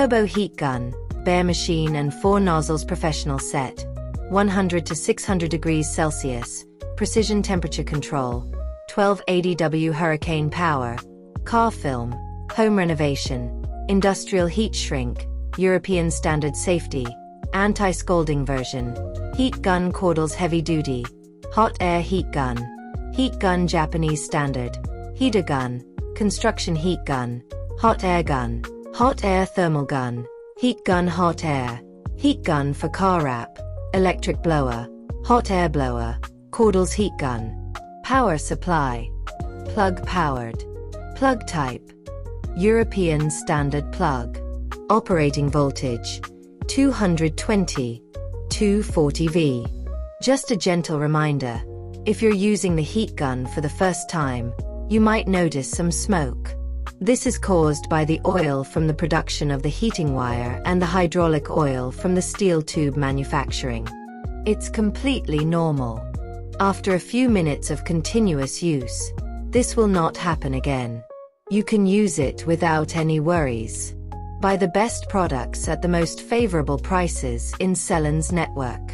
Turbo heat gun, bare machine and 4 nozzles professional set. 100 to 600 degrees Celsius, precision temperature control. 1280W hurricane power. Car film, home renovation, industrial heat shrink, European standard safety, anti-scalding version. Heat gun Cordles heavy duty. Hot air heat gun. Heat gun Japanese standard. Heater gun, construction heat gun. Hot air gun. Hot air thermal gun. Heat gun hot air. Heat gun for car wrap. Electric blower. Hot air blower. Cordles heat gun. Power supply. Plug powered. Plug type. European standard plug. Operating voltage. 220. 240V. Just a gentle reminder. If you're using the heat gun for the first time, you might notice some smoke. This is caused by the oil from the production of the heating wire and the hydraulic oil from the steel tube manufacturing. It's completely normal. After a few minutes of continuous use, this will not happen again. You can use it without any worries. Buy the best products at the most favorable prices in Sellines network.